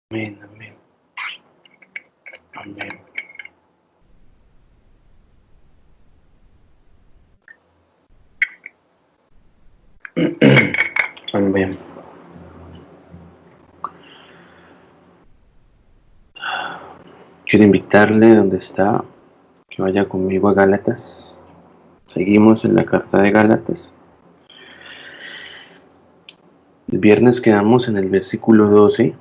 Amén, amén, amén. Amén. Quiero invitarle donde está, que vaya conmigo a Gálatas. Seguimos en la carta de Gálatas. El viernes quedamos en el versículo 12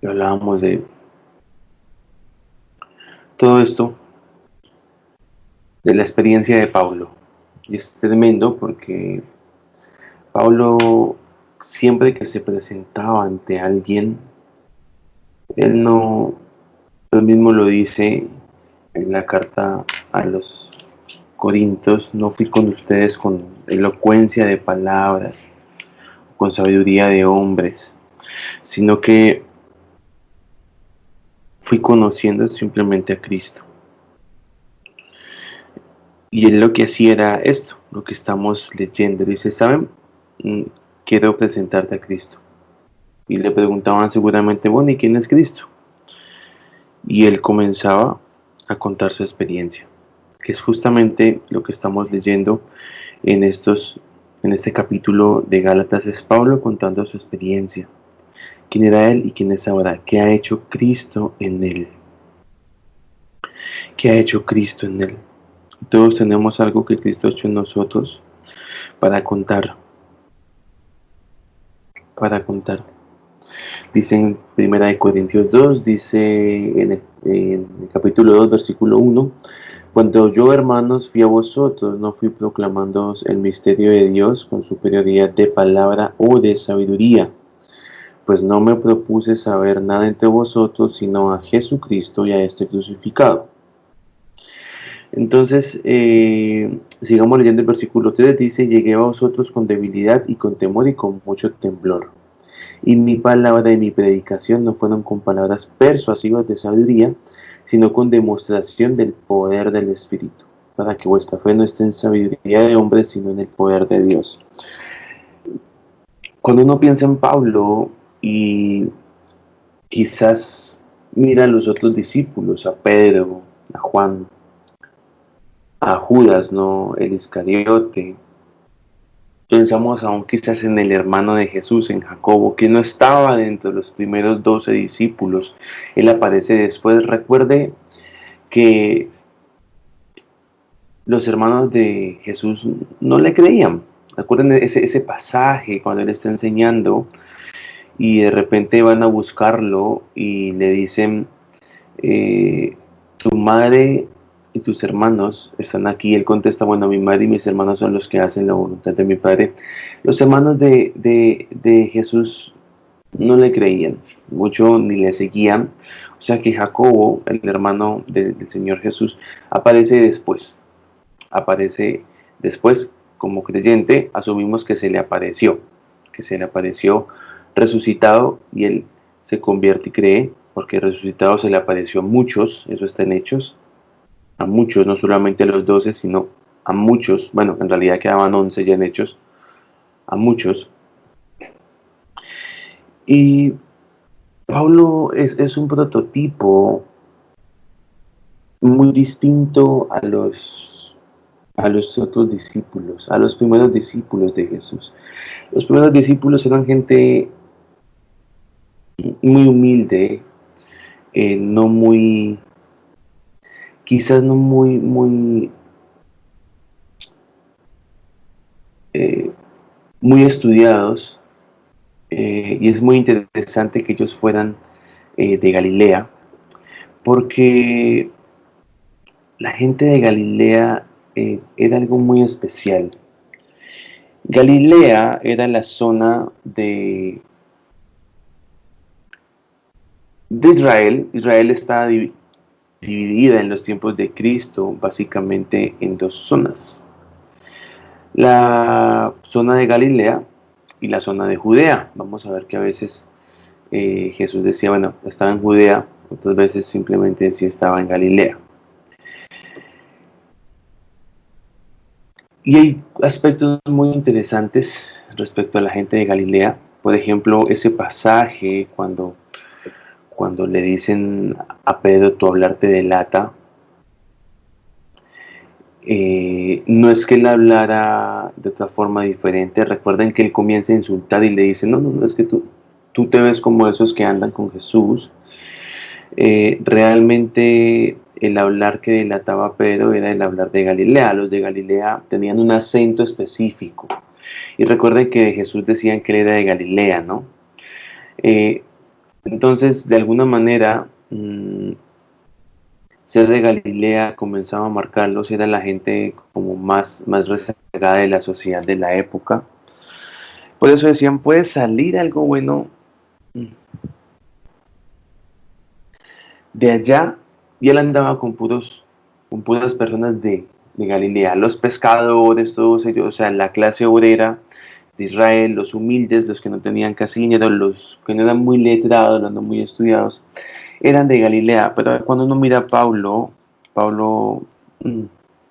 y hablábamos de todo esto, de la experiencia de Pablo. Y es tremendo porque Pablo, siempre que se presentaba ante alguien, él no, él mismo lo dice en la carta a los Corintios: no fui con ustedes con elocuencia de palabras, con sabiduría de hombres, sino que fui conociendo simplemente a Cristo. Y él lo que hacía era esto, lo que estamos leyendo. Dice: ¿saben? Quiero presentarte a Cristo. Y le preguntaban seguramente: bueno, ¿y quién es Cristo? Y él comenzaba a contar su experiencia, que es justamente lo que estamos leyendo en este capítulo de Gálatas. Es Pablo contando su experiencia, quién era él y quién es ahora, qué ha hecho Cristo en él, qué ha hecho Cristo en él. Todos tenemos algo que Cristo ha hecho en nosotros para contar, para contar. Dice en 1 Corintios 2, dice en el capítulo 2, versículo 1: cuando yo, hermanos, fui a vosotros, no fui proclamándoos el misterio de Dios con superioridad de palabra o de sabiduría, pues no me propuse saber nada entre vosotros, sino a Jesucristo y a este crucificado. Entonces, sigamos leyendo el versículo 3, dice: llegué a vosotros con debilidad y con temor y con mucho temblor. Y mi palabra y mi predicación no fueron con palabras persuasivas de sabiduría, sino con demostración del poder del Espíritu, para que vuestra fe no esté en sabiduría de hombres, sino en el poder de Dios. Cuando uno piensa en Pablo y quizás mira a los otros discípulos, a Pedro, a Juan, a Judas, ¿no? El Iscariote, pensamos aún quizás en el hermano de Jesús, en Jacobo, que no estaba dentro de los primeros 12 discípulos. Él aparece después. Recuerde que los hermanos de Jesús no le creían. Recuerden ese pasaje cuando él está enseñando y de repente van a buscarlo y le dicen: tu madre y tus hermanos están aquí. Él contesta: bueno, mi madre y mis hermanos son los que hacen la voluntad de mi padre. Los hermanos de Jesús no le creían mucho ni le seguían. O sea que Jacobo, el hermano del Señor Jesús, aparece después. Aparece después como creyente. Asumimos que se le apareció resucitado, y él se convierte y cree, porque resucitado se le apareció a muchos. Eso está en Hechos, a muchos, no solamente a los 12, sino a muchos. Bueno, en realidad quedaban 11 ya en Hechos, a muchos. Y Pablo es un prototipo muy distinto a los otros discípulos, a los primeros discípulos de Jesús. Los primeros discípulos eran gente muy humilde, no muy, quizás no eh, muy estudiados, y es muy interesante que ellos fueran de Galilea, porque la gente de Galilea era algo muy especial. Galilea era la zona de Israel. Israel está dividida en los tiempos de Cristo básicamente en dos zonas: la zona de Galilea y la zona de Judea. Vamos a ver que a veces Jesús decía, bueno, estaba en Judea, otras veces simplemente decía estaba en Galilea. Y hay aspectos muy interesantes respecto a la gente de Galilea. Por ejemplo, ese pasaje cuando le dicen a Pedro, tu hablar te delata, no es que él hablara de otra forma diferente. Recuerden que él comienza a insultar y le dice, no, no, no, es que tú te ves como esos que andan con Jesús. Realmente el hablar que delataba a Pedro era el hablar de Galilea. Los de Galilea tenían un acento específico. Y recuerden que de Jesús decían que él era de Galilea, ¿no? Eh, entonces, de alguna manera, ser de Galilea comenzaba a marcarlos, era la gente como más rezagada de la sociedad de la época. Por eso decían, puede salir algo bueno de allá, y él andaba con puras personas de Galilea, los pescadores, todos ellos, o sea, la clase obrera de Israel, los humildes, los que no tenían casi dinero, los que no eran muy letrados, los no muy estudiados, eran de Galilea. Pero cuando uno mira a Pablo,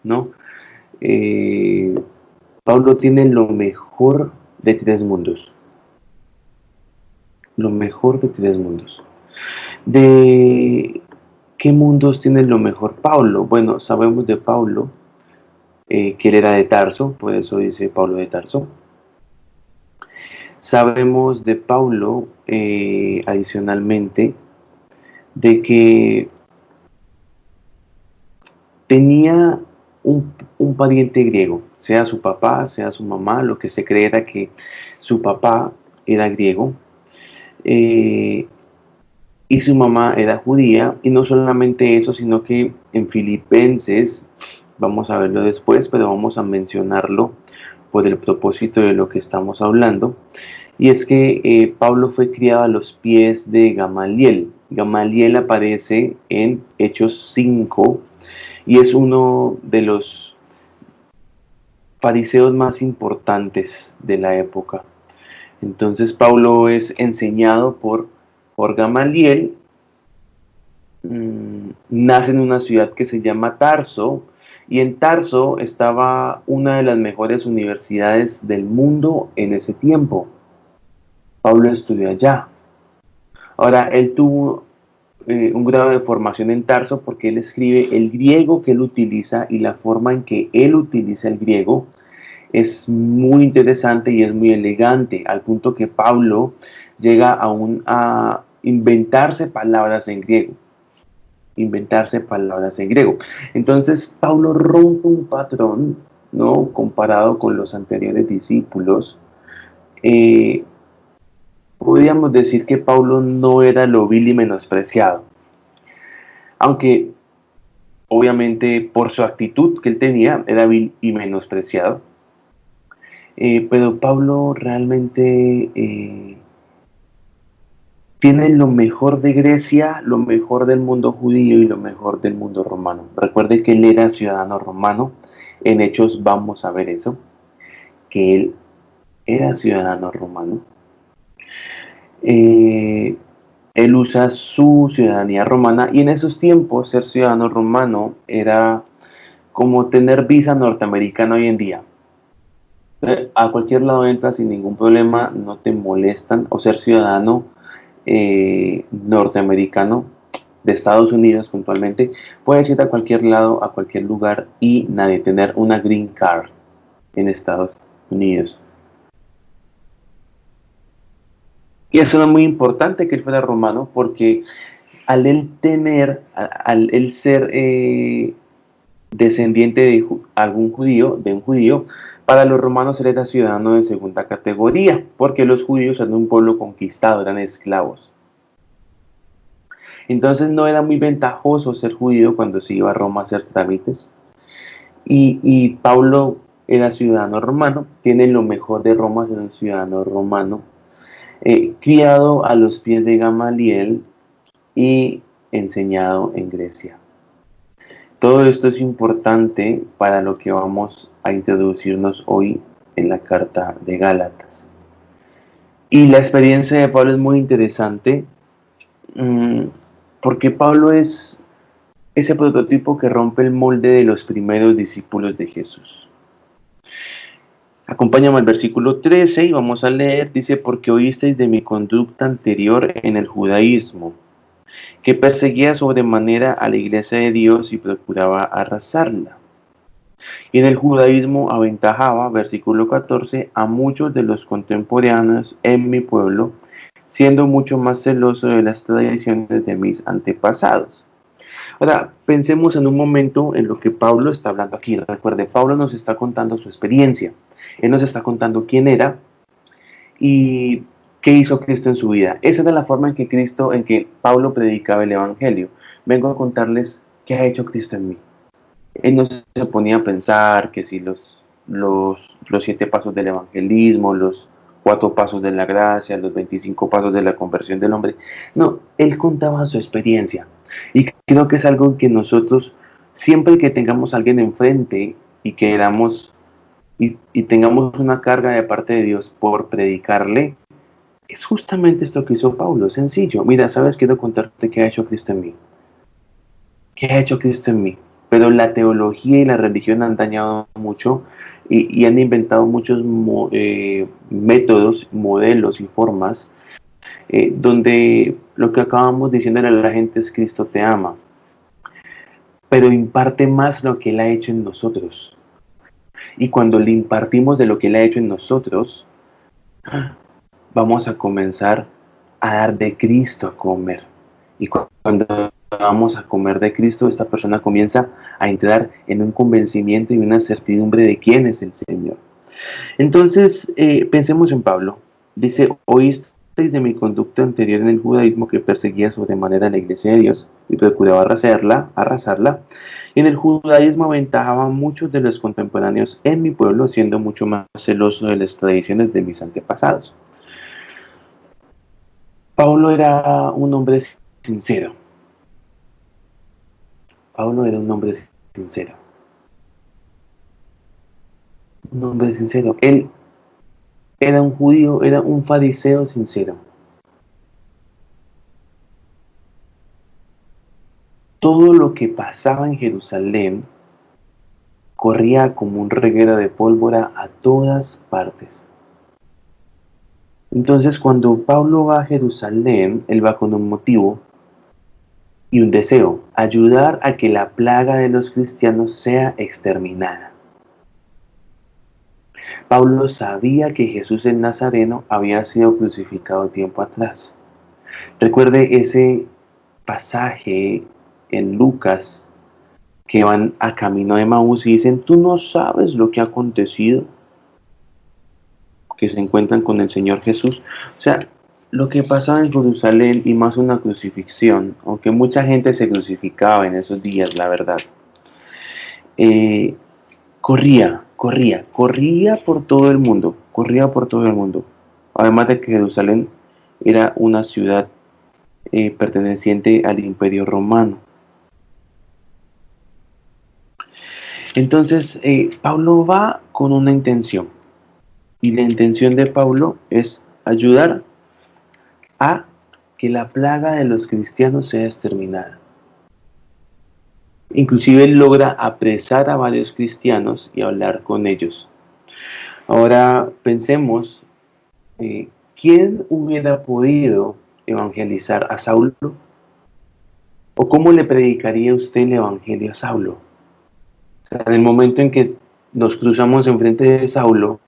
¿no? Eh, Pablo tiene lo mejor de tres mundos. Lo mejor de tres mundos. ¿De qué mundos tiene lo mejor Pablo? Bueno, sabemos de Pablo que él era de Tarso, por eso dice Pablo de Tarso. Sabemos de Pablo, adicionalmente, de que tenía un pariente griego, sea su papá, sea su mamá. Lo que se cree era que su papá era griego, eh, y su mamá era judía. Y no solamente eso, sino que en Filipenses, vamos a verlo después, pero vamos a mencionarlo por el propósito de lo que estamos hablando, y es que Pablo fue criado a los pies de Gamaliel. Gamaliel aparece en Hechos 5 y es uno de los fariseos más importantes de la época. Entonces Pablo es enseñado por Gamaliel. Nace en una ciudad que se llama Tarso, y en Tarso estaba una de las mejores universidades del mundo en ese tiempo. Pablo estudió allá. Ahora, él tuvo un grado de formación en Tarso porque él escribe el griego que él utiliza, y la forma en que él utiliza el griego es muy interesante y es muy elegante, al punto que Pablo llega aún a inventarse palabras en griego. Entonces Pablo rompe un patrón, ¿no? Comparado con los anteriores discípulos. Eh, Podríamos decir que Pablo no era lo vil y menospreciado, aunque obviamente por su actitud que él tenía era vil y menospreciado. Pero Pablo realmente tiene lo mejor de Grecia, lo mejor del mundo judío y lo mejor del mundo romano. Recuerde que él era ciudadano romano. En Hechos vamos a ver eso, que él era ciudadano romano. Él usa su ciudadanía romana, y en esos tiempos ser ciudadano romano era como tener visa norteamericana hoy en día. A cualquier lado entras sin ningún problema, no te molestan. O ser ciudadano norteamericano de Estados Unidos puntualmente, puedes ir a cualquier lado, a cualquier lugar, y nadie tener una green card en Estados Unidos. Y eso era muy importante que él fuera romano, porque al él ser descendiente de un judío, para los romanos él era ciudadano de segunda categoría, porque los judíos eran un pueblo conquistado, eran esclavos. Entonces no era muy ventajoso ser judío cuando se iba a Roma a hacer trámites. Y Pablo era ciudadano romano, tiene lo mejor de Roma, ser un ciudadano romano, criado a los pies de Gamaliel y enseñado en Grecia. Todo esto es importante para lo que vamos a introducirnos hoy en la carta de Gálatas. Y la experiencia de Pablo es muy interesante, porque Pablo es ese prototipo que rompe el molde de los primeros discípulos de Jesús. Acompáñame al versículo 13 y vamos a leer, dice, porque oísteis de mi conducta anterior en el judaísmo, que perseguía sobremanera a la iglesia de Dios y procuraba arrasarla. Y en el judaísmo aventajaba, versículo 14, a muchos de los contemporáneos en mi pueblo, siendo mucho más celoso de las tradiciones de mis antepasados. Ahora, pensemos en un momento en lo que Pablo está hablando aquí. Recuerde, Pablo nos está contando su experiencia. Él nos está contando quién era y qué hizo Cristo en su vida. Esa era la forma en que Pablo predicaba el Evangelio. Vengo a contarles qué ha hecho Cristo en mí. Él no se ponía a pensar que si los 7 pasos del evangelismo, los 4 pasos de la gracia, los 25 pasos de la conversión del hombre. No, él contaba su experiencia. Y creo que es algo que nosotros, siempre que tengamos a alguien enfrente y queramos y tengamos una carga de parte de Dios por predicarle, es justamente esto que hizo Pablo, sencillo. Mira, sabes, quiero contarte qué ha hecho Cristo en mí. ¿Qué ha hecho Cristo en mí? Pero la teología y la religión han dañado mucho y han inventado muchos métodos, modelos y formas donde lo que acabamos diciendo a la gente es Cristo te ama, pero imparte más lo que Él ha hecho en nosotros. Y cuando le impartimos de lo que Él ha hecho en nosotros, vamos a comenzar a dar de Cristo a comer. Y cuando vamos a comer de Cristo, esta persona comienza a entrar en un convencimiento y una certidumbre de quién es el Señor. Entonces, pensemos en Pablo. Dice, oísteis de mi conducta anterior en el judaísmo que perseguía sobremanera a la iglesia de Dios y procuraba arrasarla. Y en el judaísmo aventajaba a muchos de los contemporáneos en mi pueblo, siendo mucho más celoso de las tradiciones de mis antepasados. Pablo era un hombre sincero. Pablo era un hombre sincero. Un hombre sincero. Él era un judío, era un fariseo sincero. Todo lo que pasaba en Jerusalén corría como un reguero de pólvora a todas partes. Entonces, cuando Pablo va a Jerusalén, él va con un motivo y un deseo: ayudar a que la plaga de los cristianos sea exterminada. Pablo sabía que Jesús el Nazareno había sido crucificado tiempo atrás. Recuerde ese pasaje en Lucas que van a camino de Maús y dicen, tú no sabes lo que ha acontecido, que se encuentran con el Señor Jesús. O sea, lo que pasaba en Jerusalén y más una crucifixión, aunque mucha gente se crucificaba en esos días, la verdad, corría por todo el mundo, corría por todo el mundo. Además de que Jerusalén era una ciudad perteneciente al Imperio Romano. Entonces, Pablo va con una intención. Y la intención de Pablo es ayudar a que la plaga de los cristianos sea exterminada. Inclusive él logra apresar a varios cristianos y hablar con ellos. Ahora pensemos, ¿quién hubiera podido evangelizar a Saulo? ¿O cómo le predicaría usted el evangelio a Saulo? O sea, en el momento en que nos cruzamos enfrente de Saulo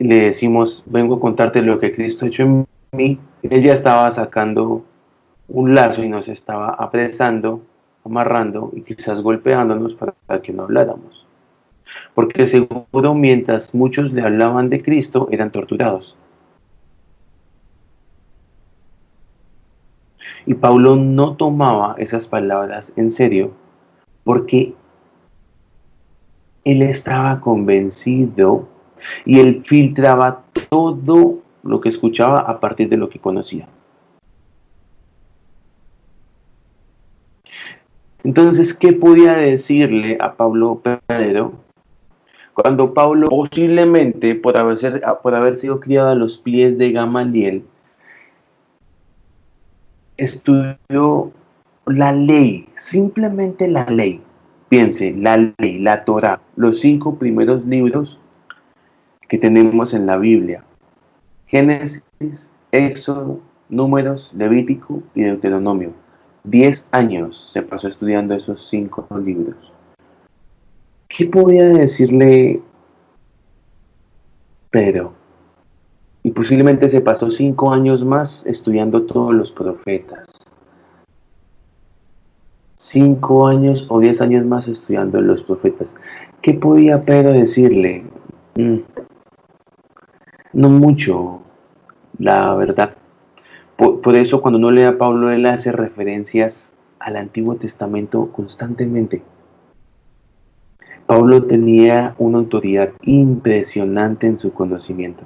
y le decimos, vengo a contarte lo que Cristo ha hecho en mí, él ya estaba sacando un lazo y nos estaba apresando, amarrando y quizás golpeándonos para que no habláramos. Porque seguro mientras muchos le hablaban de Cristo, eran torturados. Y Pablo no tomaba esas palabras en serio porque él estaba convencido y él filtraba todo lo que escuchaba a partir de lo que conocía. Entonces, ¿qué podía decirle a Pablo Pedro cuando Pablo, posiblemente por haber sido criado a los pies de Gamaliel, estudió la ley, simplemente la ley? Piense, la ley, la Torá, los 5 primeros libros que tenemos en la Biblia. Génesis, Éxodo, Números, Levítico y Deuteronomio. 10 años se pasó estudiando esos 5 libros. ¿Qué podía decirle Pedro? Y posiblemente se pasó 5 años más estudiando todos los profetas. 5 años o 10 años más estudiando los profetas. ¿Qué podía Pedro decirle? No mucho, la verdad. Por eso cuando uno lee a Pablo, él hace referencias al Antiguo Testamento constantemente. Pablo tenía una autoridad impresionante en su conocimiento.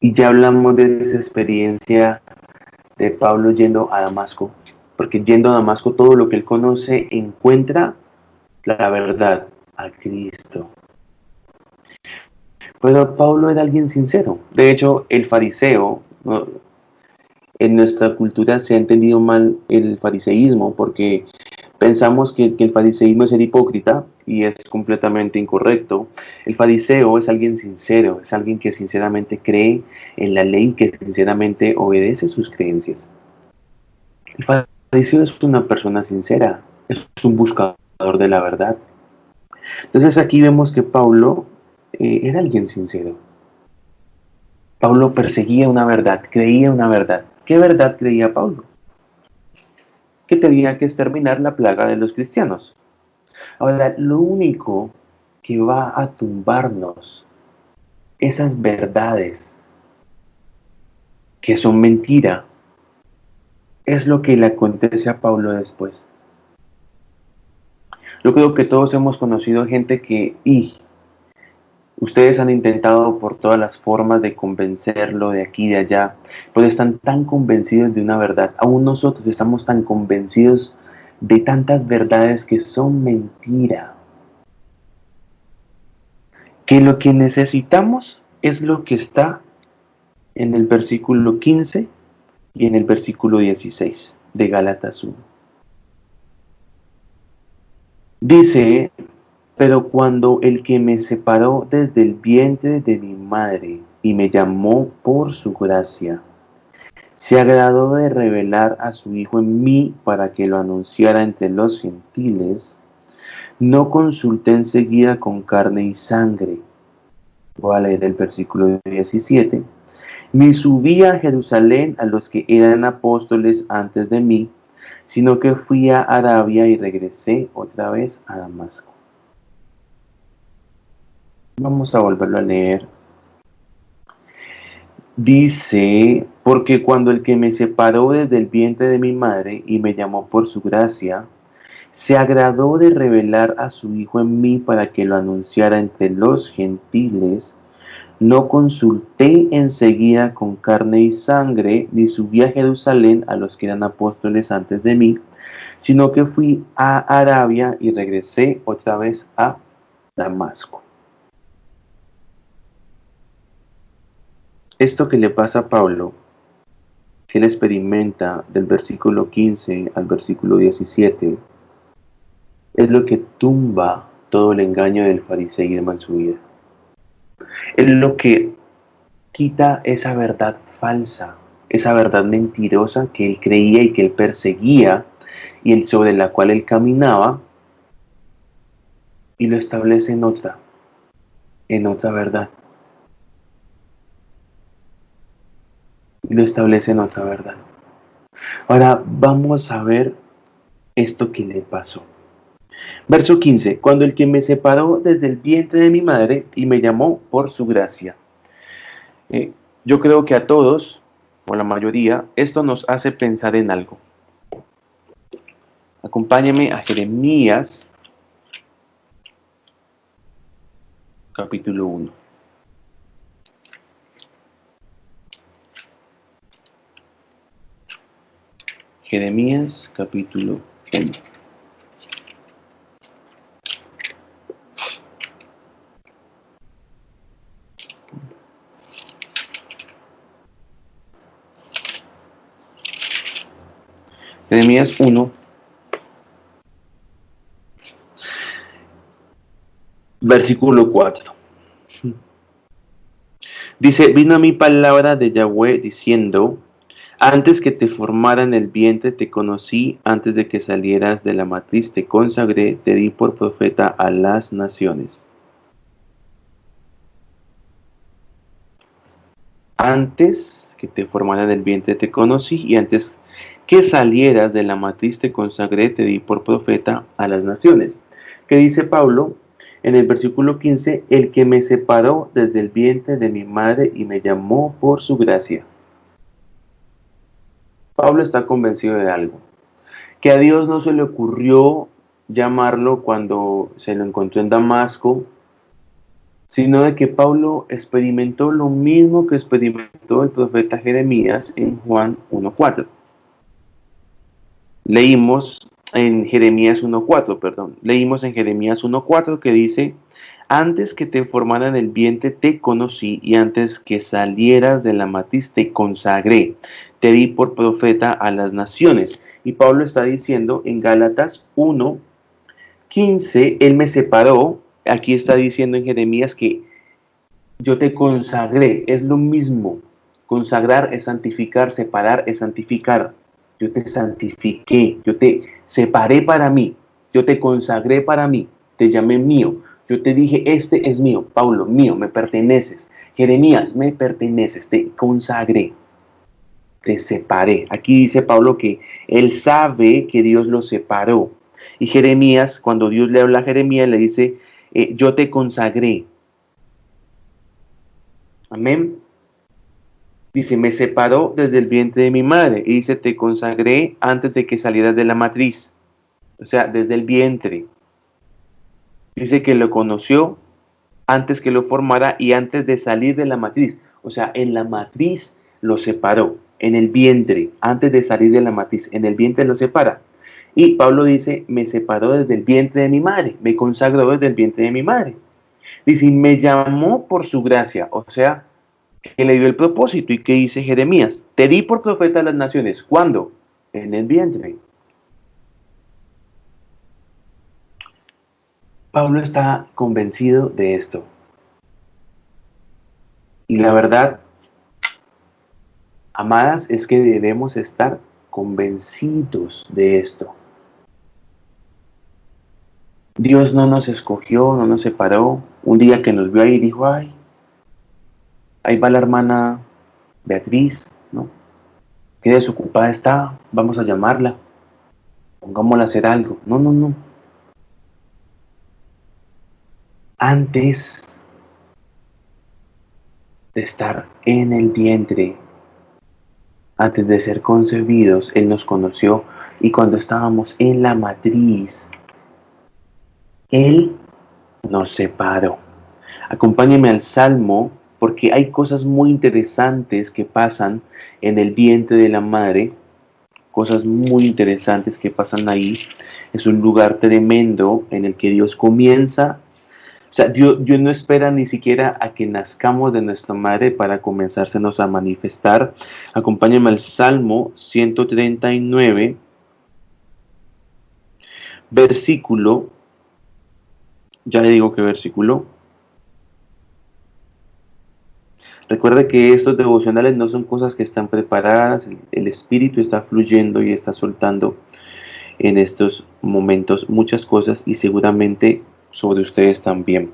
Y ya hablamos de esa experiencia de Pablo yendo a Damasco, porque yendo a Damasco todo lo que él conoce encuentra la verdad a Cristo. Pero Pablo era alguien sincero. De hecho, el fariseo, ¿no? En nuestra cultura se ha entendido mal el fariseísmo porque pensamos que el fariseísmo es ser hipócrita y es completamente incorrecto. El fariseo es alguien sincero, es alguien que sinceramente cree en la ley, que sinceramente obedece sus creencias. El fariseo es una persona sincera, es un buscador de la verdad. Entonces aquí vemos que Pablo era alguien sincero. Pablo perseguía una verdad, creía una verdad. ¿Qué verdad creía Pablo? Que tenía que exterminar la plaga de los cristianos. Ahora, lo único que va a tumbarnos esas verdades que son mentira es lo que le acontece a Pablo después. Yo creo que todos hemos conocido gente que, ustedes han intentado por todas las formas de convencerlo de aquí y de allá, pero están tan convencidos de una verdad. Aún nosotros estamos tan convencidos de tantas verdades que son mentira, que lo que necesitamos es lo que está en el versículo 15 y en el versículo 16 de Gálatas 1. Dice, pero cuando el que me separó desde el vientre de mi madre y me llamó por su gracia, se agradó de revelar a su Hijo en mí para que lo anunciara entre los gentiles, no consulté enseguida con carne y sangre. Voy a leer el versículo 17. Ni subí a Jerusalén a los que eran apóstoles antes de mí, sino que fui a Arabia y regresé otra vez a Damasco. Vamos a volverlo a leer. Dice, porque cuando el que me separó desde el vientre de mi madre y me llamó por su gracia, se agradó de revelar a su Hijo en mí para que lo anunciara entre los gentiles, no consulté enseguida con carne y sangre, ni subí a Jerusalén a los que eran apóstoles antes de mí, sino que fui a Arabia y regresé otra vez a Damasco. Esto que le pasa a Pablo, que él experimenta del versículo 15 al versículo 17, es lo que tumba todo el engaño del fariseísmo en su vida. Es lo que quita esa verdad falsa, esa verdad mentirosa que él creía y que él perseguía y sobre la cual él caminaba, y lo establece en otra verdad. Y lo establece en otra verdad. Ahora vamos a ver esto que le pasó. Verso 15. Cuando el que me separó desde el vientre de mi madre y me llamó por su gracia. Yo creo que a todos, o la mayoría, esto nos hace pensar en algo. Acompáñeme a Jeremías, capítulo 1. Jeremías, capítulo 1. Jeremías 1, Versículo 4. Dice, vino a mi palabra de Yahweh diciendo, antes que te formara en el vientre te conocí, antes de que salieras de la matriz te consagré, te di por profeta a las naciones. Antes que te formara en el vientre te conocí, y antes que salieras de la matriz te consagré, te di por profeta a las naciones. ¿Qué dice Pablo? En el versículo 15, el que me separó desde el vientre de mi madre y me llamó por su gracia. Pablo está convencido de algo, que a Dios no se le ocurrió llamarlo cuando se lo encontró en Damasco, sino de que Pablo experimentó lo mismo que experimentó el profeta Jeremías en Juan 1.4. Leímos en Jeremías 1.4 que dice, antes que te formara en el vientre te conocí, y antes que salieras de la matriz te consagré, te di por profeta a las naciones. Y Pablo está diciendo en Gálatas 1:15, él me separó. Aquí está diciendo en Jeremías que yo te consagré, es lo mismo. Consagrar es santificar, separar es santificar. Yo te santifiqué, yo te separé para mí, yo te consagré para mí, te llamé mío. Yo te dije, este es mío, Pablo, mío, me perteneces. Jeremías, me perteneces, te consagré, te separé. Aquí dice Pablo que él sabe que Dios lo separó. Y Jeremías, cuando Dios le habla a Jeremías, le dice, yo te consagré. Amén. Dice, me separó desde el vientre de mi madre. Y dice, te consagré antes de que salieras de la matriz. O sea, desde el vientre. Dice que lo conoció antes que lo formara y antes de salir de la matriz. O sea, en la matriz lo separó. En el vientre, antes de salir de la matriz. En el vientre lo separa. Y Pablo dice, me separó desde el vientre de mi madre. Me consagró desde el vientre de mi madre. Dice, me llamó por su gracia. O sea, que le dio el propósito. ¿Y qué dice Jeremías? Te di por profeta a las naciones. ¿Cuándo? En el vientre. Pablo está convencido de esto. Y la verdad, amadas, es que debemos estar convencidos de esto. Dios no nos escogió, no nos separó. Un día que nos vio ahí dijo, ay, ahí va la hermana Beatriz, ¿no? Qué desocupada está, vamos a llamarla, pongámosla a hacer algo. No, no, no. Antes de estar en el vientre, antes de ser concebidos, Él nos conoció, y cuando estábamos en la matriz, Él nos separó. Acompáñenme al Salmo, porque hay cosas muy interesantes que pasan en el vientre de la madre, cosas muy interesantes que pasan ahí. Es un lugar tremendo en el que Dios comienza. O sea, Dios no espera ni siquiera a que nazcamos de nuestra madre para comenzársenos a manifestar. Acompáñenme al Salmo 139, versículo, ya le digo qué versículo. Recuerde que estos devocionales no son cosas que están preparadas, el Espíritu está fluyendo y está soltando en estos momentos muchas cosas, y seguramente sobre ustedes también.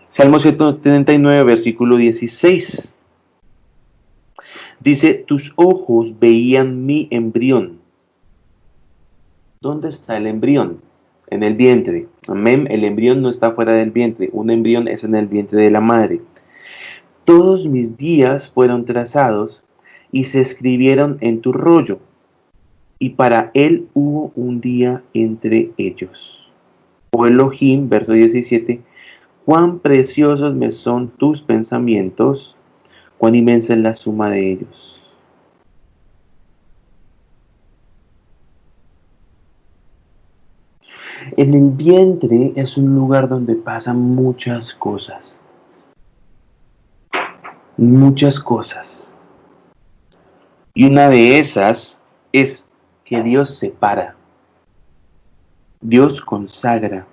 Salmo 139, versículo 16. Dice, tus ojos veían mi embrión. ¿Dónde está el embrión? En el vientre. Amén. El embrión no está fuera del vientre. Un embrión es en el vientre de la madre. Todos mis días fueron trazados y se escribieron en tu rollo, y para él hubo un día entre ellos. O Elohim, verso 17, cuán preciosos me son tus pensamientos, cuán inmensa es la suma de ellos. En el vientre es un lugar donde pasan muchas cosas. Muchas cosas. Y una de esas es que Dios separa. Dios consagra.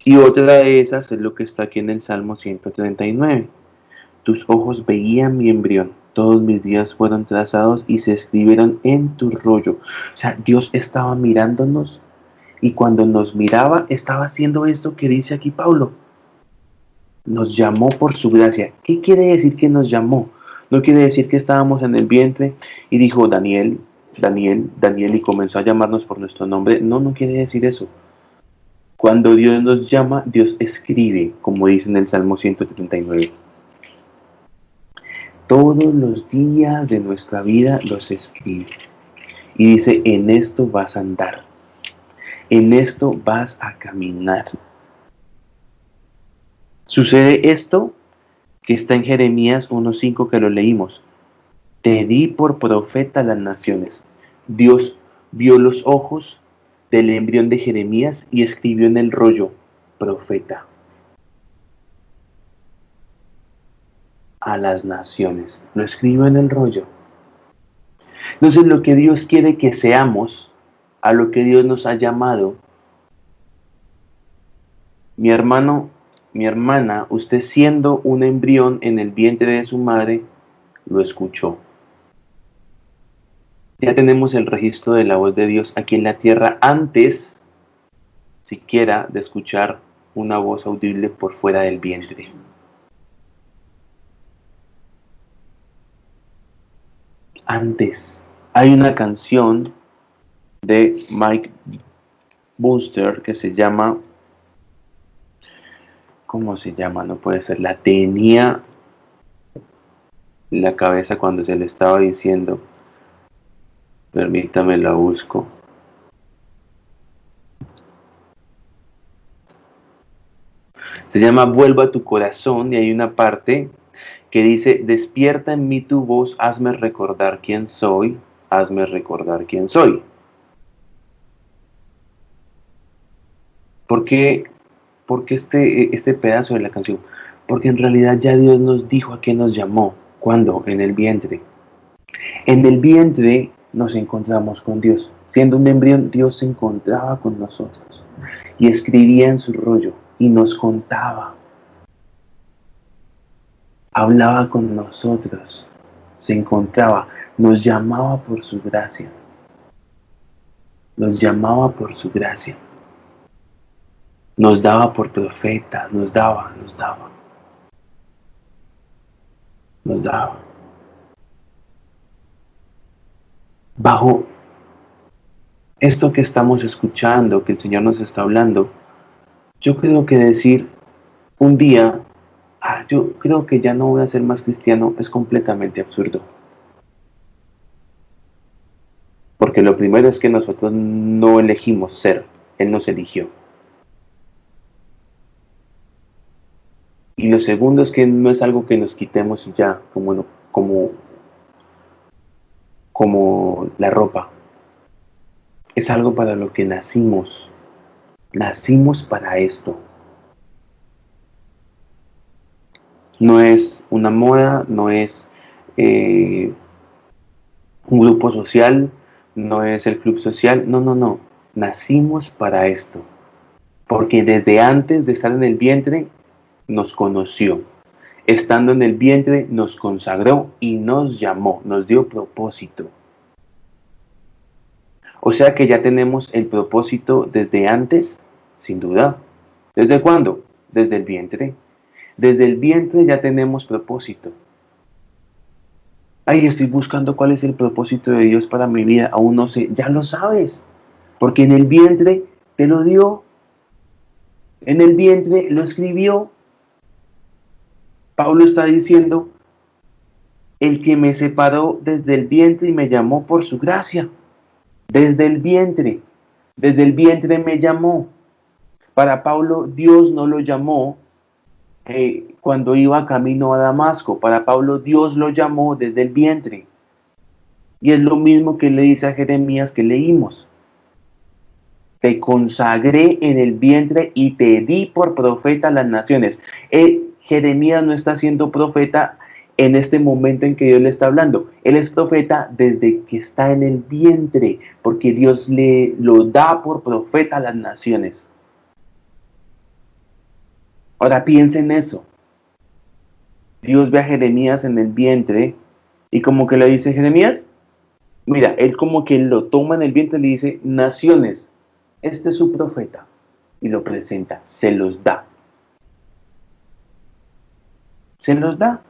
Y otra de esas es lo que está aquí en el Salmo 139. Tus ojos veían mi embrión. Todos mis días fueron trazados y se escribieron en tu rollo. O sea, Dios estaba mirándonos y cuando nos miraba estaba haciendo esto que dice aquí Pablo. Nos llamó por su gracia. ¿Qué quiere decir que nos llamó? No quiere decir que estábamos en el vientre y dijo Daniel, Daniel, Daniel y comenzó a llamarnos por nuestro nombre. No, no quiere decir eso. Cuando Dios nos llama, Dios escribe, como dice en el Salmo 139. Todos los días de nuestra vida los escribe. Y dice, en esto vas a andar. En esto vas a caminar. Sucede esto que está en Jeremías 1:5 que lo leímos. Te di por profeta a las naciones. Dios vio los ojos del embrión de Jeremías y escribió en el rollo, profeta a las naciones. Lo escribió en el rollo. Entonces lo que Dios quiere que seamos, a lo que Dios nos ha llamado, mi hermano, mi hermana, usted siendo un embrión en el vientre de su madre, lo escuchó. Ya tenemos el registro de la voz de Dios aquí en la tierra antes siquiera de escuchar una voz audible por fuera del vientre. Antes. Hay una canción de Mike Booster que se llama, ¿cómo se llama? No puede ser, la tenía en la cabeza cuando se le estaba diciendo, permítame la busco. Se llama Vuelvo a tu corazón y hay una parte que dice, despierta en mí tu voz, hazme recordar quién soy, hazme recordar quién soy. ¿Por qué este pedazo de la canción? Porque en realidad ya Dios nos dijo a qué nos llamó. ¿Cuándo? En el vientre. En el vientre nos encontramos con Dios. Siendo un embrión, Dios se encontraba con nosotros y escribía en su rollo y nos contaba. Hablaba con nosotros, se encontraba, nos llamaba por su gracia. Nos llamaba por su gracia. Nos daba por profetas, nos daba. Bajo esto que estamos escuchando, que el Señor nos está hablando, yo creo que decir un día, yo creo que ya no voy a ser más cristiano, es completamente absurdo. Porque lo primero es que nosotros no elegimos ser, Él nos eligió. Y lo segundo es que no es algo que nos quitemos y ya, como la ropa. Es algo para lo que nacimos. Nacimos para esto. No es una moda, no es un grupo social, no es el club social. No. Nacimos para esto. Porque desde antes de estar en el vientre, nos conoció. Estando en el vientre, nos consagró y nos llamó, nos dio propósito. O sea que ya tenemos el propósito desde antes, sin duda. ¿Desde cuándo? Desde el vientre. Desde el vientre ya tenemos propósito. Ay, estoy buscando cuál es el propósito de Dios para mi vida. Aún no sé. Ya lo sabes. Porque en el vientre te lo dio. En el vientre lo escribió. Pablo está diciendo, el que me separó desde el vientre y me llamó por su gracia. Desde el vientre me llamó. Para Pablo, Dios no lo llamó cuando iba camino a Damasco. Para Pablo, Dios lo llamó desde el vientre. Y es lo mismo que le dice a Jeremías que leímos. Te consagré en el vientre y te di por profeta a las naciones. Jeremías no está siendo profeta en este momento en que Dios le está hablando. Él es profeta desde que está en el vientre, porque Dios le lo da por profeta a las naciones. Ahora piensa en eso. Dios ve a Jeremías en el vientre y como que le dice, Jeremías, mira, él como que lo toma en el vientre y le dice, naciones, este es su profeta. Y lo presenta, se los da. Se los da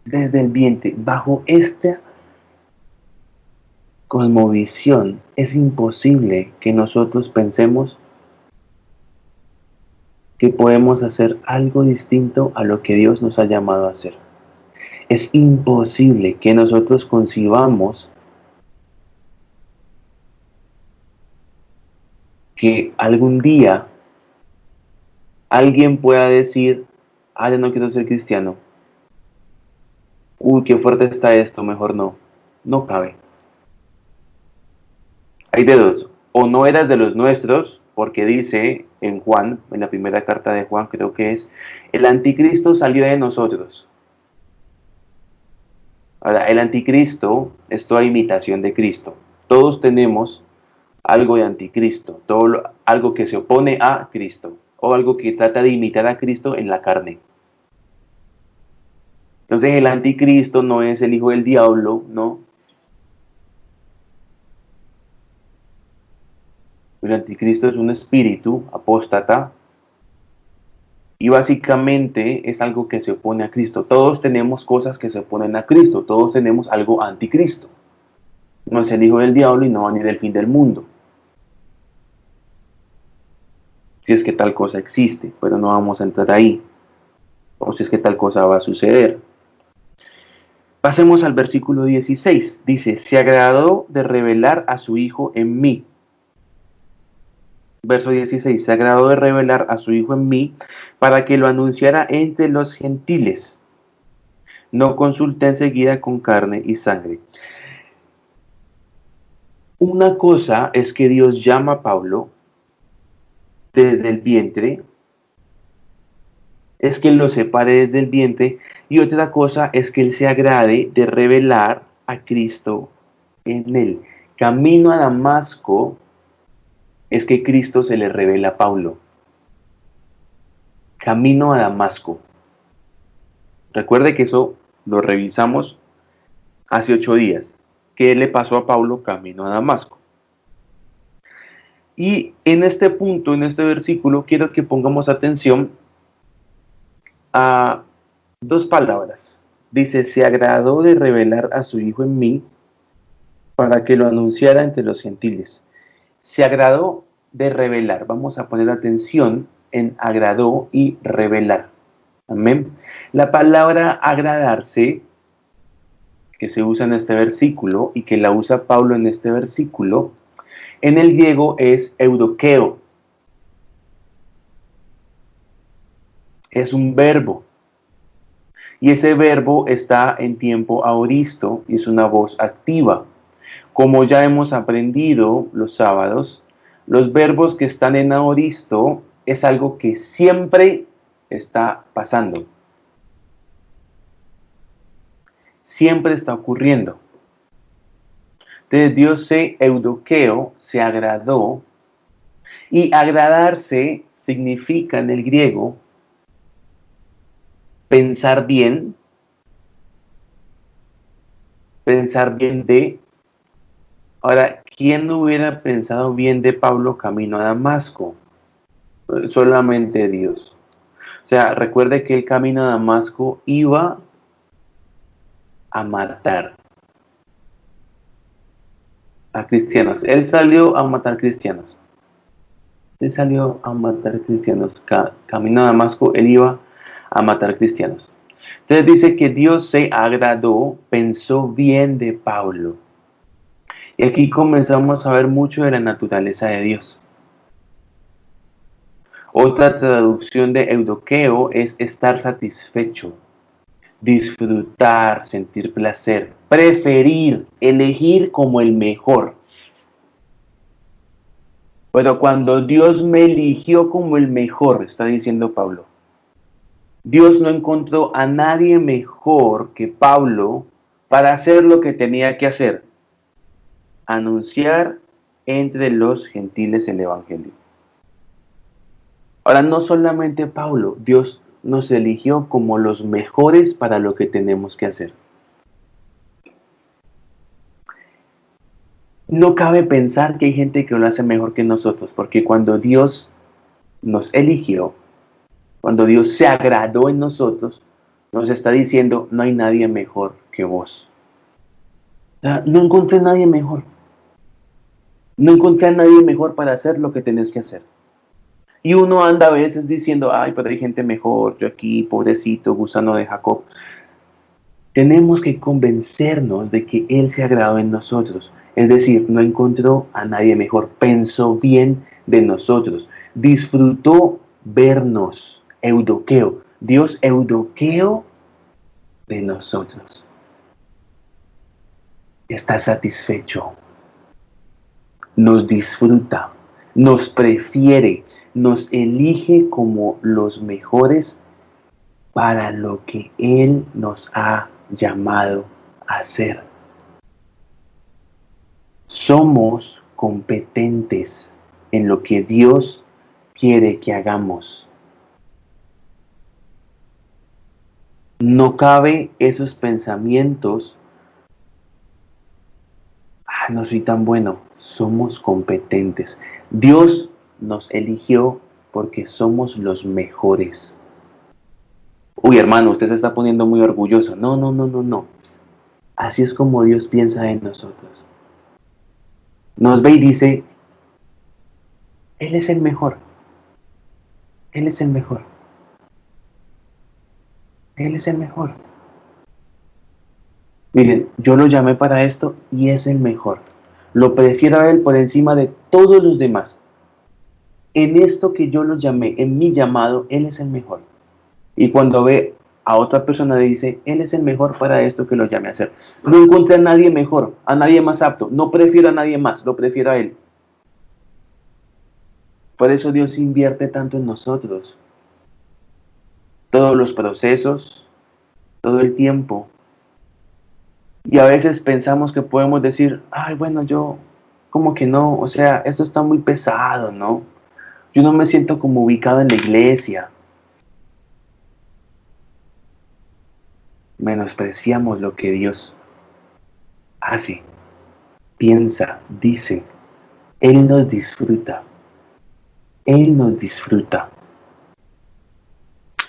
desde el vientre. Bajo esta cosmovisión es imposible que nosotros pensemos que podemos hacer algo distinto a lo que Dios nos ha llamado a hacer. Es imposible que nosotros concibamos que algún día alguien pueda decir, ah, yo no quiero ser cristiano. Uy, qué fuerte está esto, mejor no. No cabe. Hay de dos. O no eras de los nuestros, porque dice en Juan, en la primera carta de Juan creo que es, el anticristo salió de nosotros. Ahora, el anticristo es toda imitación de Cristo. Todos tenemos algo de anticristo, algo que se opone a Cristo, o algo que trata de imitar a Cristo en la carne. Entonces el anticristo no es el hijo del diablo, ¿no? El anticristo es un espíritu apóstata y básicamente es algo que se opone a Cristo. Todos tenemos cosas que se oponen a Cristo, todos tenemos algo anticristo. No es el hijo del diablo y no va a venir el fin del mundo. Si es que tal cosa existe, pero no vamos a entrar ahí. O si es que tal cosa va a suceder. Pasemos al versículo 16. Dice, se agradó de revelar a su Hijo en mí. Verso 16, se agradó de revelar a su Hijo en mí para que lo anunciara entre los gentiles. No consulté enseguida con carne y sangre. Una cosa es que Dios llama a Pablo desde el vientre, es que Él lo separe desde el vientre, y otra cosa es que Él se agrade de revelar a Cristo en él. Camino a Damasco es que Cristo se le revela a Pablo. Camino a Damasco. Recuerde que eso lo revisamos hace 8 días. ¿Qué le pasó a Pablo camino a Damasco? Y en este punto, en este versículo, quiero que pongamos atención a dos palabras. Dice, se agradó de revelar a su Hijo en mí para que lo anunciara entre los gentiles. Se agradó de revelar. Vamos a poner atención en agradó y revelar. Amén. La palabra agradarse, que se usa en este versículo y que la usa Pablo en este versículo, en el griego es eudokeo. Es un verbo. Y ese verbo está en tiempo aoristo y es una voz activa. Como ya hemos aprendido los sábados, los verbos que están en aoristo es algo que siempre está pasando. Siempre está ocurriendo. Entonces Dios se eudoqueo, se agradó, y agradarse significa en el griego pensar bien de. Ahora, ¿quién no hubiera pensado bien de Pablo camino a Damasco? Solamente Dios. O sea, recuerde que el camino a Damasco iba a matar a cristianos. Él salió a matar cristianos. Él salió a matar cristianos. Camino a Damasco, él iba a matar cristianos. Entonces dice que Dios se agradó, pensó bien de Pablo. Y aquí comenzamos a ver mucho de la naturaleza de Dios. Otra traducción de eudoqueo es estar satisfecho, disfrutar, sentir placer, preferir, elegir como el mejor. Pero cuando Dios me eligió como el mejor, está diciendo Pablo, Dios no encontró a nadie mejor que Pablo para hacer lo que tenía que hacer, anunciar entre los gentiles el evangelio. Ahora, no solamente Pablo, Dios nos eligió como los mejores para lo que tenemos que hacer. No cabe pensar que hay gente que lo hace mejor que nosotros, porque cuando Dios nos eligió, cuando Dios se agradó en nosotros, nos está diciendo, no hay nadie mejor que vos. O sea, no encontré a nadie mejor. No encontré a nadie mejor para hacer lo que tenés que hacer. Y uno anda a veces diciendo, ay, pero hay gente mejor, yo aquí, pobrecito, gusano de Jacob. Tenemos que convencernos de que Él se agradó en nosotros. Es decir, no encontró a nadie mejor, pensó bien de nosotros, disfrutó vernos, eudoqueo. Dios eudoqueo de nosotros. Está satisfecho, nos disfruta, nos prefiere, nos elige como los mejores para lo que Él nos ha llamado a hacer. Somos competentes en lo que Dios quiere que hagamos. No cabe esos pensamientos, no soy tan bueno. Somos competentes. Dios nos eligió porque somos los mejores. Uy, hermano, usted se está poniendo muy orgulloso. No, no, no, no, no. Así es como Dios piensa en nosotros. Nos ve y dice, Él es el mejor. Él es el mejor. Él es el mejor. Miren, yo lo llamé para esto y es el mejor. Lo prefiero a Él por encima de todos los demás. En esto que yo lo llamé, en mi llamado, Él es el mejor. Y cuando ve a otra persona le dice, Él es el mejor para esto que lo llame a hacer. No encontré a nadie mejor, a nadie más apto. No prefiero a nadie más, lo prefiero a Él. Por eso Dios invierte tanto en nosotros. Todos los procesos, todo el tiempo. Y a veces pensamos que podemos decir, ay, bueno, yo como que no, o sea, esto está muy pesado, ¿no? Yo no me siento como ubicado en la iglesia. Menospreciamos lo que Dios hace, piensa, dice. Él nos disfruta. Él nos disfruta.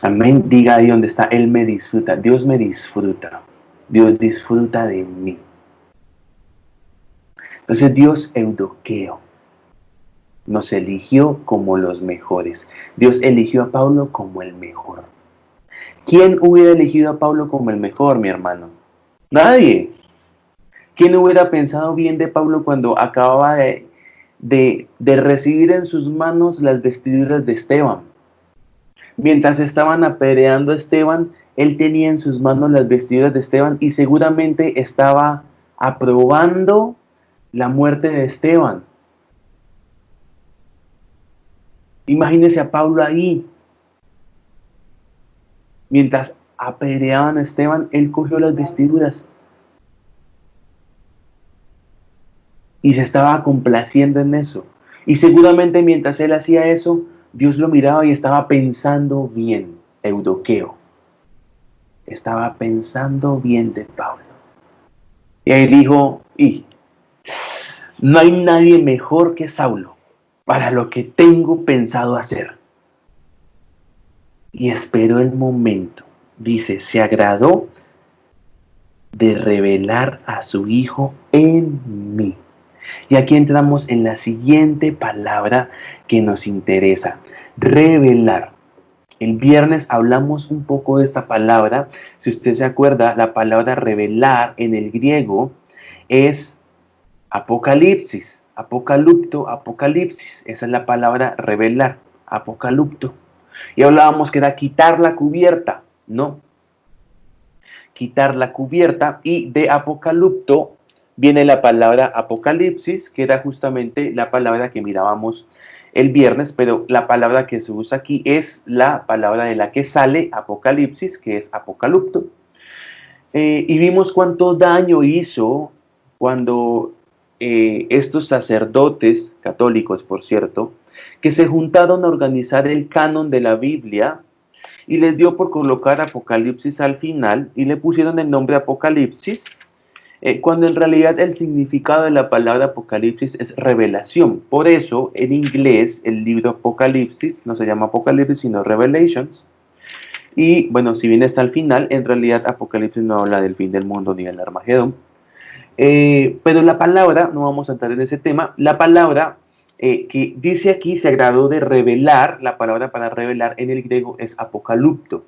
Amén. Diga ahí donde está, Él me disfruta. Dios me disfruta. Dios disfruta de mí. Entonces Dios eudoqueo. Nos eligió como los mejores. Dios eligió a Pablo como el mejor. ¿Quién hubiera elegido a Pablo como el mejor, mi hermano? Nadie. ¿Quién hubiera pensado bien de Pablo cuando acababa de recibir en sus manos las vestiduras de Esteban? Mientras estaban apedreando a Esteban, él tenía en sus manos las vestiduras de Esteban y seguramente estaba aprobando la muerte de Esteban. Imagínese a Pablo ahí. Mientras apedreaban a Esteban, él cogió las vestiduras y se estaba complaciendo en eso. Y seguramente mientras él hacía eso, Dios lo miraba y estaba pensando bien, eudoqueo. Estaba pensando bien de Pablo. Y ahí dijo, no hay nadie mejor que Saulo para lo que tengo pensado hacer. Y esperó el momento. Dice, se agradó de revelar a su Hijo en mí. Y aquí entramos en la siguiente palabra que nos interesa, revelar. El viernes hablamos un poco de esta palabra. Si usted se acuerda, la palabra revelar en el griego es apocalipsis, apocalupto, apocalipsis. Esa es la palabra revelar, apocalupto. Y hablábamos que era quitar la cubierta, ¿no? Quitar la cubierta, y de apocalupto viene la palabra apocalipsis, que era justamente la palabra que mirábamos el viernes, pero la palabra que se usa aquí es la palabra de la que sale apocalipsis, que es apocalupto. Y vimos cuánto daño hizo cuando estos sacerdotes, católicos por cierto, que se juntaron a organizar el canon de la Biblia y les dio por colocar Apocalipsis al final y le pusieron el nombre Apocalipsis, cuando en realidad el significado de la palabra Apocalipsis es revelación. Por eso en inglés el libro Apocalipsis no se llama Apocalipsis sino Revelations. Y bueno, si bien está al final, en realidad Apocalipsis no habla del fin del mundo ni del Armagedón. Pero la palabra, no vamos a entrar en ese tema, la palabra que dice aquí se agradó de revelar, la palabra para revelar en el griego es apocalupto.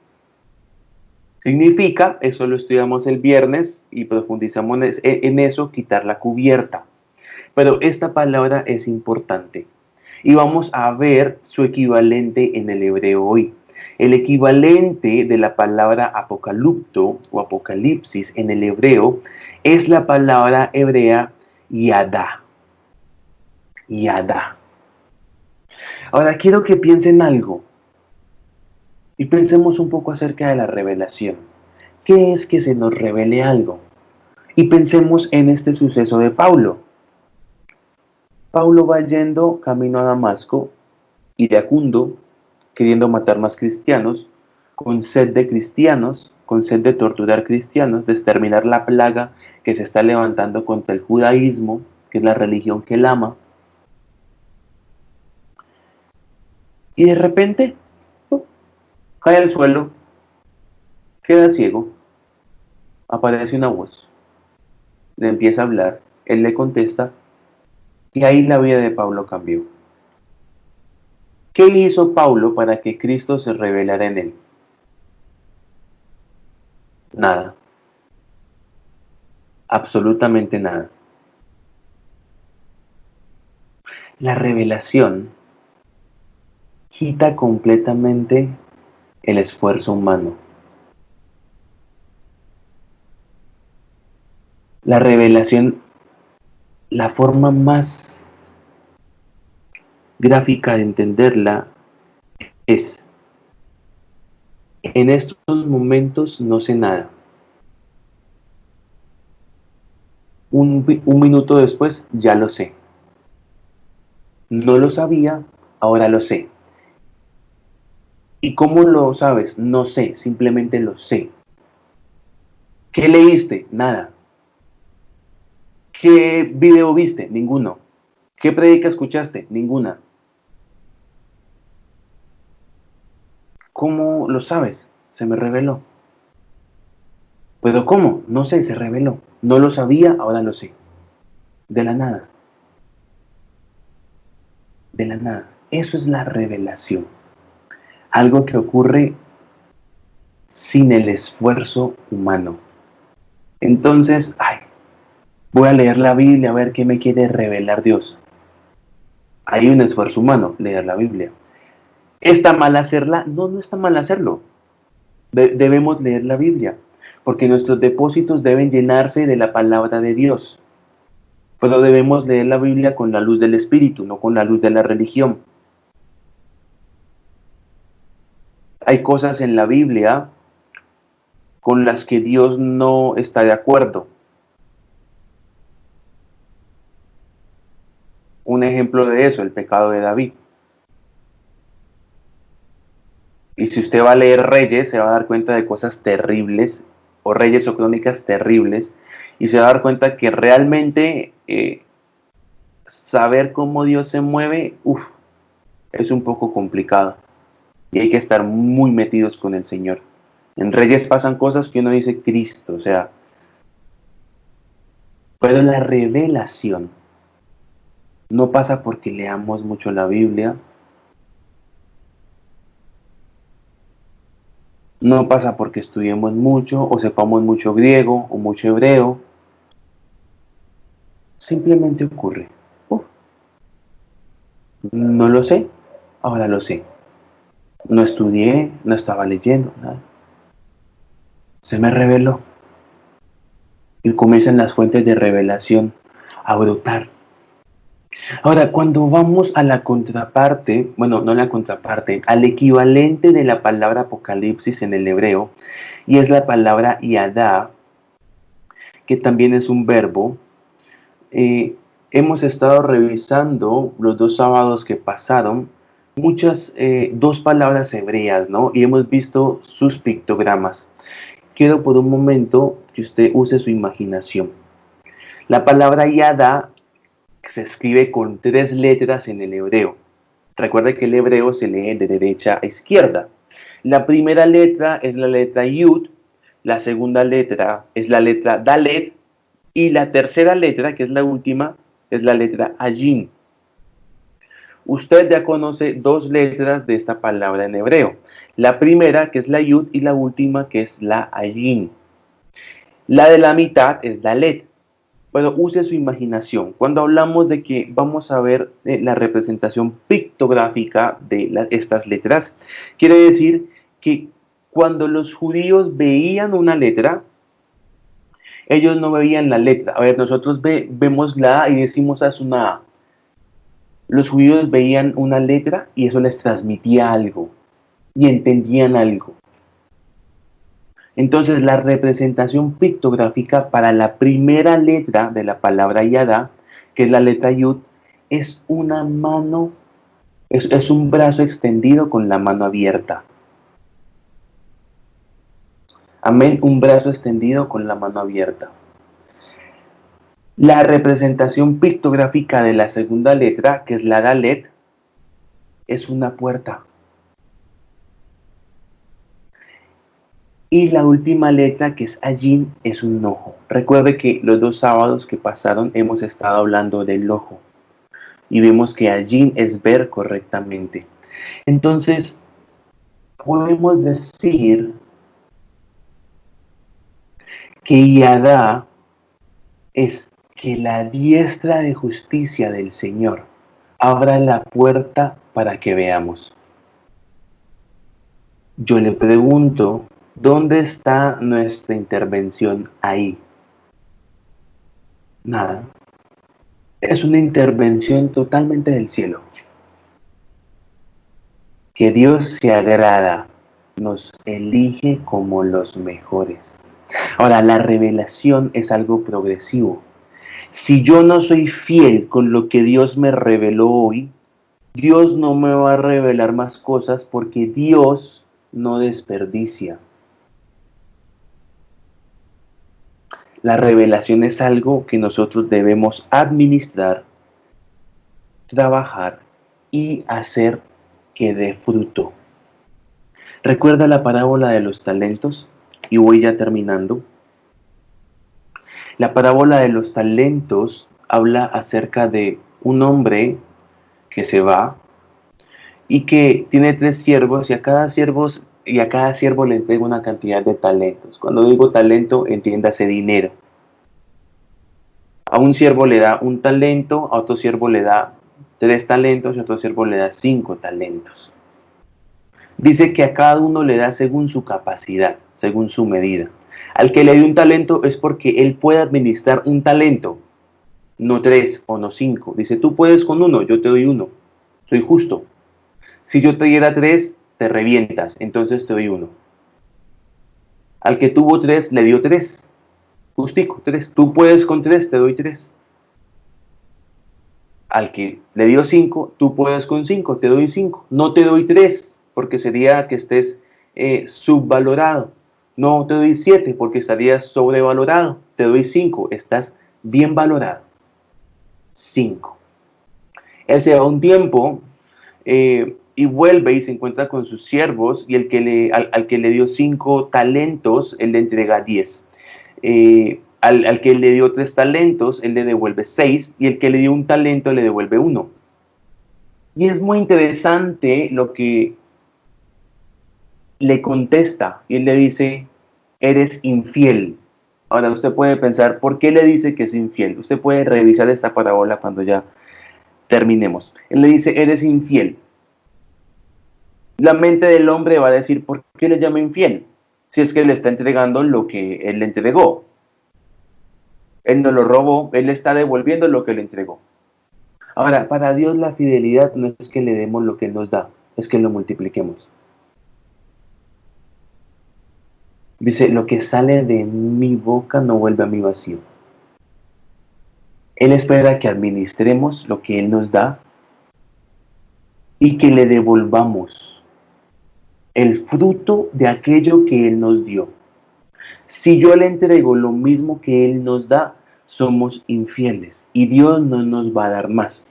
Significa, eso lo estudiamos el viernes y profundizamos en eso, quitar la cubierta. Pero esta palabra es importante y vamos a ver su equivalente en el hebreo hoy. El equivalente de la palabra apocalipto o apocalipsis en el hebreo es la palabra hebrea yadá. Yadá. Ahora quiero que piensen algo y pensemos un poco acerca de la revelación. ¿Qué es que se nos revele algo? Y pensemos en este suceso de Pablo. Pablo va yendo camino a Damasco, iracundo, queriendo matar más cristianos, con sed de cristianos, con sed de torturar cristianos, de exterminar la plaga que se está levantando contra el judaísmo, que es la religión que él ama. Y de repente cae al suelo, queda ciego, aparece una voz, le empieza a hablar, él le contesta, y ahí la vida de Pablo cambió. ¿Qué hizo Pablo para que Cristo se revelara en él? Nada, absolutamente nada. La revelación quita completamente el esfuerzo humano. La revelación, la forma más gráfica de entenderla es, en estos momentos no sé nada. Un minuto después ya lo sé. No lo sabía, ahora lo sé. ¿Y cómo lo sabes? No sé, simplemente lo sé. ¿Qué leíste? Nada. ¿Qué video viste? Ninguno. ¿Qué predica escuchaste? Ninguna. ¿Cómo lo sabes? Se me reveló. ¿Pero cómo? No sé, se reveló. No lo sabía, ahora lo sé. De la nada. De la nada. Eso es la revelación. Algo que ocurre sin el esfuerzo humano. Entonces, voy a leer la Biblia a ver qué me quiere revelar Dios. Hay un esfuerzo humano, leer la Biblia. ¿Está mal hacerla? No, no está mal hacerlo. Debemos leer la Biblia, porque nuestros depósitos deben llenarse de la palabra de Dios. Pero debemos leer la Biblia con la luz del Espíritu, no con la luz de la religión. Hay cosas en la Biblia con las que Dios no está de acuerdo. Un ejemplo de eso, el pecado de David. Y si usted va a leer Reyes, se va a dar cuenta de cosas terribles, o Reyes o Crónicas terribles, y se va a dar cuenta que realmente saber cómo Dios se mueve, es un poco complicado. Y hay que estar muy metidos con el Señor. En Reyes pasan cosas que uno dice Cristo, o sea, pero la revelación no pasa porque leamos mucho la Biblia, no pasa porque estudiemos mucho o sepamos mucho griego o mucho hebreo, simplemente ocurre. No lo sé, ahora lo sé. No estudié, no estaba leyendo, nada. Se me reveló. Y comienzan las fuentes de revelación a brotar. Ahora, cuando vamos a la contraparte, bueno, no la contraparte, al equivalente de la palabra apocalipsis en el hebreo, y es la palabra yadá, que también es un verbo, Hemos estado revisando los 2 sábados que pasaron dos palabras hebreas, ¿no? Y hemos visto sus pictogramas. Quiero por un momento que usted use su imaginación. La palabra yada se escribe con 3 letras en el hebreo. Recuerda que el hebreo se lee de derecha a izquierda. La primera letra es la letra Yud, la segunda letra es la letra Dalet y la tercera letra, que es la última, es la letra Ayin. Usted ya conoce 2 letras de esta palabra en hebreo. La primera, que es la Yud, y la última, que es la Ayin. La de la mitad es Dalet. Pero use su imaginación. Cuando hablamos de que vamos a ver la representación pictográfica de estas letras, quiere decir que cuando los judíos veían una letra, ellos no veían la letra. A ver, nosotros vemos la A y decimos es una A. Los judíos veían una letra y eso les transmitía algo y entendían algo. Entonces, la representación pictográfica para la primera letra de la palabra Yadá, que es la letra Yud, es una mano, es un brazo extendido con la mano abierta. Amén, un brazo extendido con la mano abierta. La representación pictográfica de la segunda letra, que es la Dalet, es una puerta. Y la última letra, que es Ayin, es un ojo. Recuerde que los 2 sábados que pasaron hemos estado hablando del ojo. Y vemos que Ayin es ver correctamente. Entonces, podemos decir que Yadá es que la diestra de justicia del Señor abra la puerta para que veamos. Yo le pregunto, ¿dónde está nuestra intervención ahí? Nada. Es una intervención totalmente del cielo. Que Dios se agrada, nos elige como los mejores. Ahora, la revelación es algo progresivo. Si yo no soy fiel con lo que Dios me reveló hoy, Dios no me va a revelar más cosas porque Dios no desperdicia. La revelación es algo que nosotros debemos administrar, trabajar y hacer que dé fruto. ¿Recuerda la parábola de los talentos? Y voy ya terminando. La parábola de los talentos habla acerca de un hombre que se va y que tiene 3 siervos y a cada siervo le entrega una cantidad de talentos. Cuando digo talento, entiéndase dinero. A un siervo le da un talento, a otro siervo le da 3 talentos y a otro siervo le da 5 talentos. Dice que a cada uno le da según su capacidad, según su medida. Al que le dio un talento es porque él puede administrar un talento, no 3 o no 5. Dice, tú puedes con uno, yo te doy uno. Soy justo. Si yo te diera 3, te revientas, entonces te doy uno. Al que tuvo 3, le dio 3. Justico, 3. Tú puedes con 3, te doy 3. Al que le dio 5, tú puedes con 5, te doy 5. No te doy 3, porque sería que estés subvalorado. No te doy 7, porque estarías sobrevalorado. Te doy 5, estás bien valorado. 5. Él se va un tiempo y vuelve y se encuentra con sus siervos y al que le dio 5 talentos, él le entrega 10. Al que le dio 3 talentos, él le devuelve 6 y el que le dio un talento le devuelve 1. Y es muy interesante lo que le contesta y él le dice, eres infiel. Ahora usted puede pensar, ¿por qué le dice que es infiel? Usted puede revisar esta parábola cuando ya terminemos. Él le dice, eres infiel. La mente del hombre va a decir, ¿por qué le llama infiel? Si es que le está entregando lo que él le entregó. Él no lo robó, él le está devolviendo lo que le entregó. Ahora, para Dios la fidelidad no es que le demos lo que Él nos da, es que lo multipliquemos. Dice, lo que sale de mi boca no vuelve a mí vacío. Él espera que administremos lo que Él nos da y que le devolvamos el fruto de aquello que Él nos dio. Si yo le entrego lo mismo que Él nos da, somos infieles y Dios no nos va a dar más.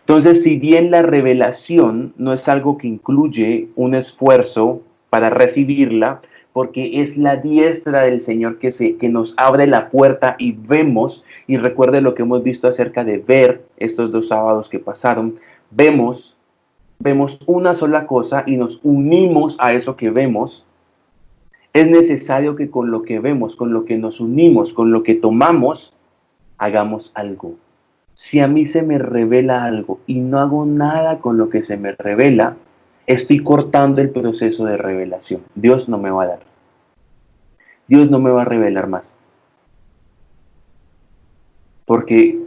Entonces, si bien la revelación no es algo que incluye un esfuerzo para recibirla, porque es la diestra del Señor que nos abre la puerta y vemos, y recuerde lo que hemos visto acerca de ver estos 2 sábados que pasaron, vemos una sola cosa y nos unimos a eso que vemos. Es necesario que con lo que vemos, con lo que nos unimos, con lo que tomamos, hagamos algo. Si a mí se me revela algo y no hago nada con lo que se me revela, estoy cortando el proceso de revelación. Dios no me va a dar. Dios no me va a revelar más. Porque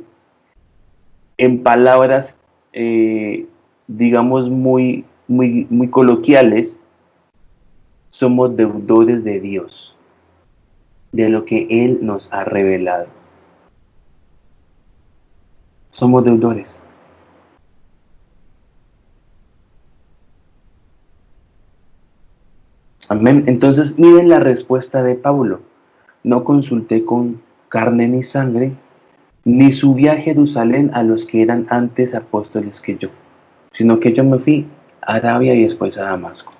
en palabras, digamos, muy coloquiales, somos deudores de Dios, de lo que Él nos ha revelado. Somos deudores. Amén. Entonces, miren la respuesta de Pablo. No consulté con carne ni sangre, ni subí a Jerusalén a los que eran antes apóstoles que yo, sino que yo me fui a Arabia y después a Damasco.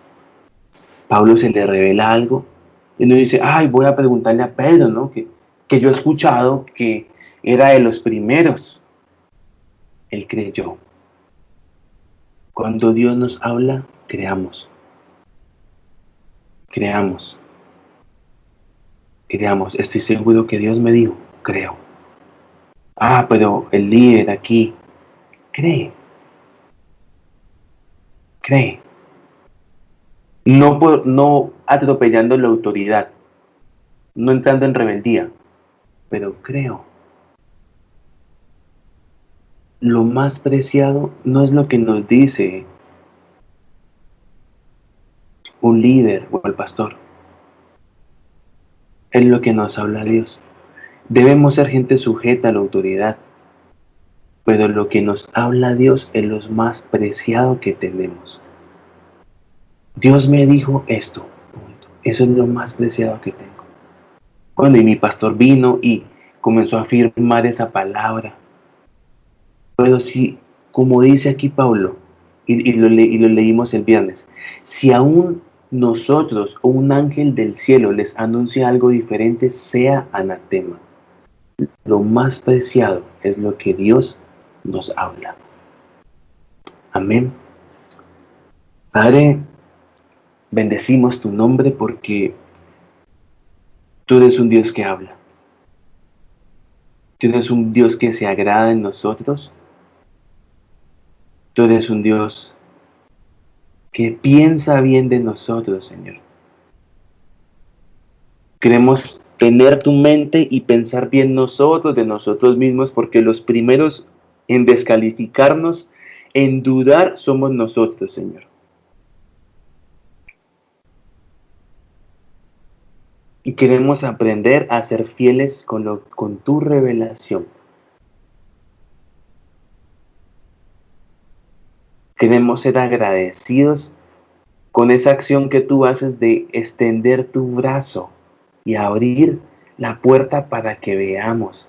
Pablo se le revela algo y no dice, ay, voy a preguntarle a Pedro, ¿no? Que yo he escuchado que era de los primeros. Él creyó. Cuando Dios nos habla, creamos. Creamos. Creamos. Estoy seguro que Dios me dijo, creo. Ah, pero el líder aquí, cree. Cree. No atropellando la autoridad, no entrando en rebeldía, pero creo. Lo más preciado no es lo que nos dice un líder o el pastor, es lo que nos habla Dios. Debemos ser gente sujeta a la autoridad, pero lo que nos habla Dios es lo más preciado que tenemos. Dios me dijo esto, punto. Eso es lo más preciado que tengo. Bueno, y mi pastor vino y comenzó a afirmar esa palabra. Pero si, como dice aquí Pablo, y lo leímos el viernes, si aún nosotros o un ángel del cielo les anuncia algo diferente, sea anatema. Lo más preciado es lo que Dios nos habla. Amén. Padre, bendecimos tu nombre porque tú eres un Dios que habla. Tú eres un Dios que se agrada en nosotros. Tú eres un Dios que piensa bien de nosotros, Señor. Queremos tener tu mente y pensar bien nosotros de nosotros mismos, porque los primeros en descalificarnos, en dudar, somos nosotros, Señor. Y queremos aprender a ser fieles con tu revelación. Queremos ser agradecidos con esa acción que tú haces de extender tu brazo y abrir la puerta para que veamos.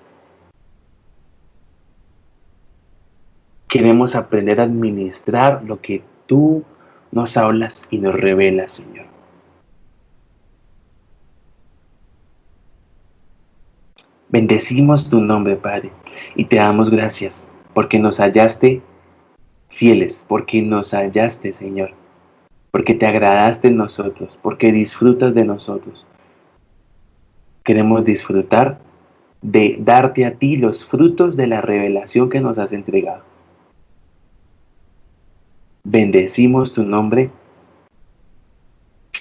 Queremos aprender a administrar lo que tú nos hablas y nos revelas, Señor. Bendecimos tu nombre, Padre, y te damos gracias porque nos hallaste fieles, porque nos hallaste, Señor, porque te agradaste en nosotros, porque disfrutas de nosotros. Queremos disfrutar de darte a ti los frutos de la revelación que nos has entregado. Bendecimos tu nombre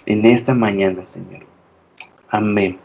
en esta mañana, Señor. Amén.